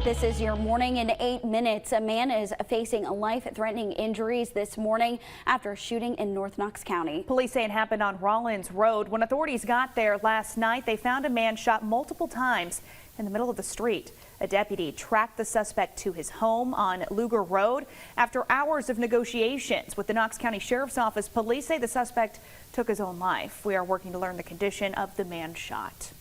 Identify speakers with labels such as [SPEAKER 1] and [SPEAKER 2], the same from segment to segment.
[SPEAKER 1] This is your morning in 8 minutes. A man is facing life-threatening injuries this morning after a shooting in North Knox County.
[SPEAKER 2] Police say it happened on Rollins Road. When authorities got there last night, they found a man shot multiple times in the middle of the street. A deputy tracked the suspect to his home on Luger Road. After hours of negotiations with the Knox County Sheriff's Office, police say the suspect took his own life. We are working to learn the condition of the man shot.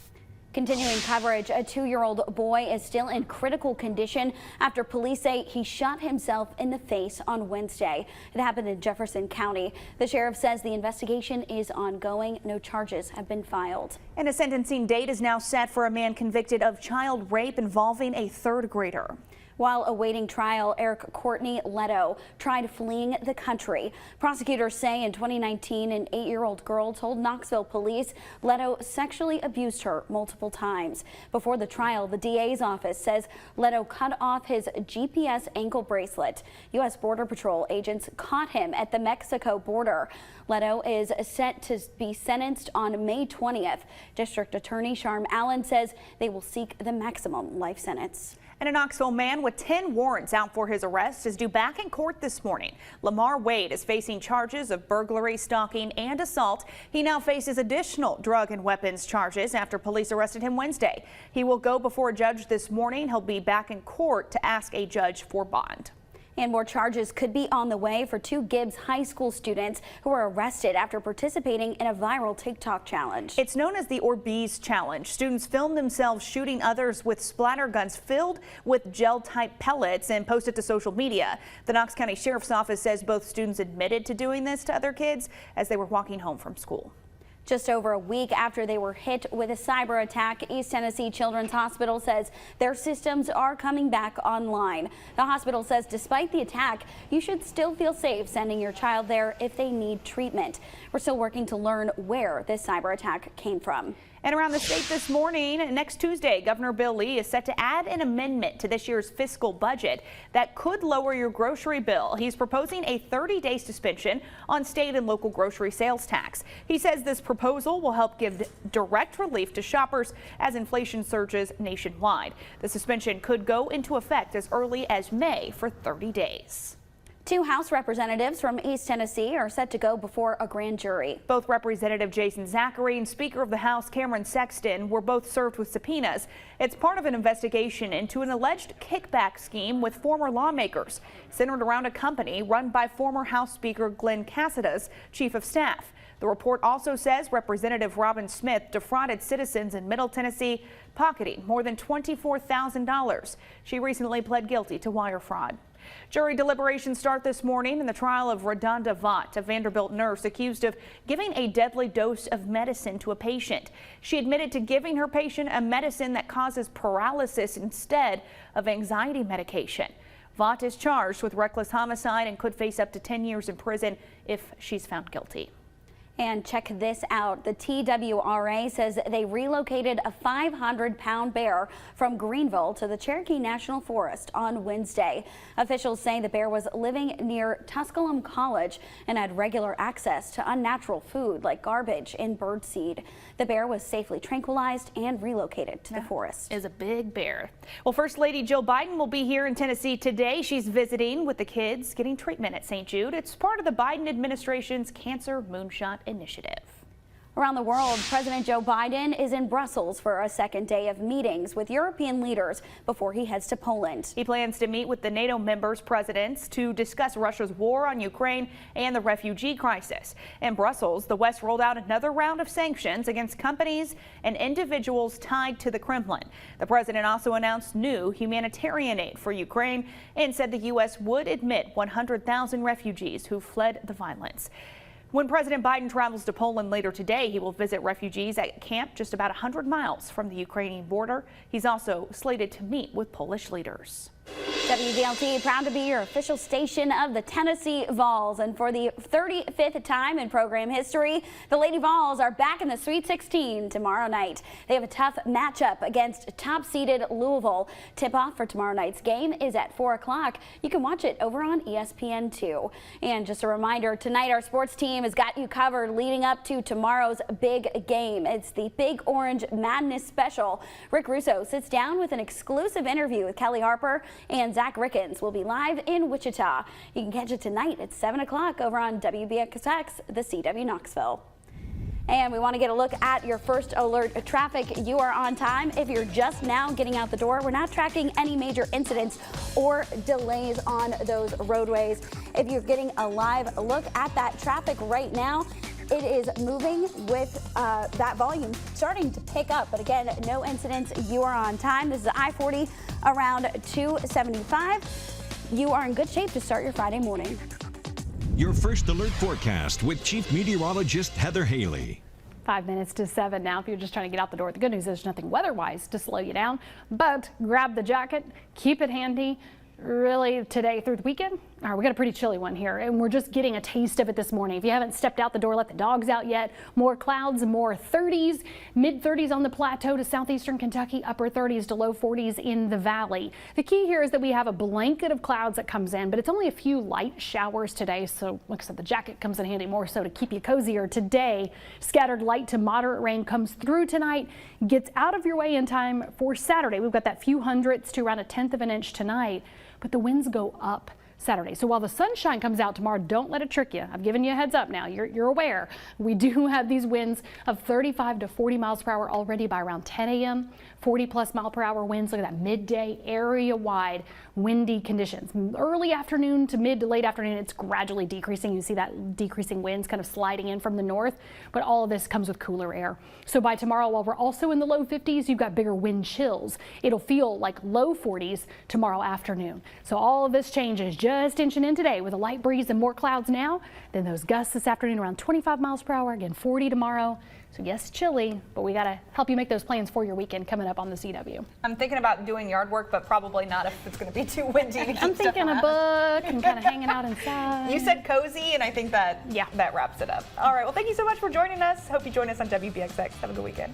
[SPEAKER 1] Continuing coverage, a 2-year-old boy is still in critical condition after police say he shot himself in the face on Wednesday. It happened in Jefferson County. The sheriff says the investigation is ongoing. No charges have been filed.
[SPEAKER 2] And a sentencing date is now set for a man convicted of child rape involving a third grader.
[SPEAKER 1] While awaiting trial, Eric Courtney Leto tried fleeing the country. Prosecutors say in 2019, an 8-year-old girl told Knoxville police Leto sexually abused her multiple times. Before the trial, the DA's office says Leto cut off his GPS ankle bracelet. U.S. Border Patrol agents caught him at the Mexico border. Leto is set to be sentenced on May 20th. District Attorney Sharm Allen says they will seek the maximum life sentence.
[SPEAKER 2] And a Knoxville man with 10 warrants out for his arrest is due back in court this morning. Lamar Wade is facing charges of burglary, stalking, and assault. He now faces additional drug and weapons charges after police arrested him Wednesday. He will go before a judge this morning. He'll be back in court to ask a judge for bond.
[SPEAKER 1] And more charges could be on the way for 2 Gibbs High School students who were arrested after participating in a viral TikTok challenge.
[SPEAKER 2] It's known as the Orbeez Challenge. Students filmed themselves shooting others with splatter guns filled with gel-type pellets and posted to social media. The Knox County Sheriff's Office says both students admitted to doing this to other kids as they were walking home from school.
[SPEAKER 1] Just over a week after they were hit with a cyber attack, East Tennessee Children's Hospital says their systems are coming back online. The hospital says despite the attack, you should still feel safe sending your child there if they need treatment. We're still working to learn where this cyber attack came from.
[SPEAKER 2] And around the state this morning, next Tuesday, Governor Bill Lee is set to add an amendment to this year's fiscal budget that could lower your grocery bill. He's proposing a 30-day suspension on state and local grocery sales tax. He says this proposal will help give direct relief to shoppers as inflation surges nationwide. The suspension could go into effect as early as May for 30 days.
[SPEAKER 1] 2 House representatives from East Tennessee are set to go before a grand jury.
[SPEAKER 2] Both Representative Jason Zachary and Speaker of the House Cameron Sexton were both served with subpoenas. It's part of an investigation into an alleged kickback scheme with former lawmakers centered around a company run by former House Speaker Glenn Cassida's chief of staff. The report also says Representative Robin Smith defrauded citizens in Middle Tennessee, pocketing more than $24,000. She recently pled guilty to wire fraud. Jury deliberations start this morning in the trial of Redonda Vaught, a Vanderbilt nurse accused of giving a deadly dose of medicine to a patient. She admitted to giving her patient a medicine that causes paralysis instead of anxiety medication. Vaught is charged with reckless homicide and could face up to 10 years in prison if she's found guilty.
[SPEAKER 1] And check this out. The TWRA says they relocated a 500-pound bear from Greenville to the Cherokee National Forest on Wednesday. Officials say the bear was living near Tusculum College and had regular access to unnatural food like garbage and birdseed. The bear was safely tranquilized and relocated to the forest.
[SPEAKER 2] Is a big bear. Well, First Lady Jill Biden will be here in Tennessee today. She's visiting with the kids getting treatment at St. Jude. It's part of the Biden administration's Cancer Moonshot Initiative.
[SPEAKER 1] Around the world, President Joe Biden is in Brussels for a second day of meetings with European leaders before he heads to Poland.
[SPEAKER 2] He plans to meet with the NATO members' presidents to discuss Russia's war on Ukraine and the refugee crisis. In Brussels, the West rolled out another round of sanctions against companies and individuals tied to the Kremlin. The president also announced new humanitarian aid for Ukraine and said the U.S. would admit 100,000 refugees who fled the violence. When President Biden travels to Poland later today, he will visit refugees at camp just about 100 miles from the Ukrainian border. He's also slated to meet with Polish leaders.
[SPEAKER 1] WDLT proud to be your official station of the Tennessee Vols, and for the 35th time in program history, the Lady Vols are back in the Sweet 16 tomorrow night. They have a tough matchup against top-seeded Louisville. Tip-off for tomorrow night's game is at 4 o'clock. You can watch it over on ESPN2. And just a reminder, tonight our sports team has got you covered leading up to tomorrow's big game. It's the Big Orange Madness Special. Rick Russo sits down with an exclusive interview with Kelly Harper, and Zach Rickens will be live in Wichita. You can catch it tonight at 7 o'clock over on WBXX, the CW Knoxville. And we want to get a look at your first alert traffic. You are on time. If you're just now getting out the door, we're not tracking any major incidents or delays on those roadways. If you're getting a live look at that traffic right now, it is moving with that volume starting to pick up. But again, no incidents. You are on time. This is I-40 around 275. You are in good shape to start your Friday morning.
[SPEAKER 3] Your first alert forecast with Chief Meteorologist Heather Haley.
[SPEAKER 4] 5 minutes to 7 now. If you're just trying to get out the door, the good news is there's nothing weather-wise to slow you down, but grab the jacket, keep it handy. Really, today through the weekend, all right, we got a pretty chilly one here, and we're just getting a taste of it this morning. If you haven't stepped out the door, let the dogs out yet. More clouds, more 30s, mid 30s on the plateau to southeastern Kentucky, upper 30s to low 40s in the valley. The key here is that we have a blanket of clouds that comes in, but it's only a few light showers today. So like I said, the jacket comes in handy more so to keep you cozier today. Scattered light to moderate rain comes through tonight, gets out of your way in time for Saturday. We've got that few hundredths to around 1/10 of an inch tonight, but the winds go up Saturday. So while the sunshine comes out tomorrow, don't let it trick you. I've given you a heads up now. You're aware. We do have these winds of 35 to 40 miles per hour already by around 10 a.m. 40+ mile per hour winds. Look at that midday area wide windy conditions. Early afternoon to mid to late afternoon, it's gradually decreasing. You see that decreasing winds kind of sliding in from the north, but all of this comes with cooler air. So by tomorrow, while we're also in the low 50s, you've got bigger wind chills. It'll feel like low 40s tomorrow afternoon. So all of this changes just inching in today with a light breeze and more clouds now. Then those gusts this afternoon around 25 miles per hour, again 40 tomorrow. So yes, chilly, but we got to help you make those plans for your weekend coming up on the CW.
[SPEAKER 2] I'm thinking about doing yard work, but probably not if it's going to be too windy.
[SPEAKER 4] I'm thinking a book and kind of hanging out inside.
[SPEAKER 2] You said cozy, and I think that,
[SPEAKER 4] yeah,
[SPEAKER 2] that wraps it up. All right, well, thank you so much for joining us. Hope you join us on WBXX. Have a good weekend.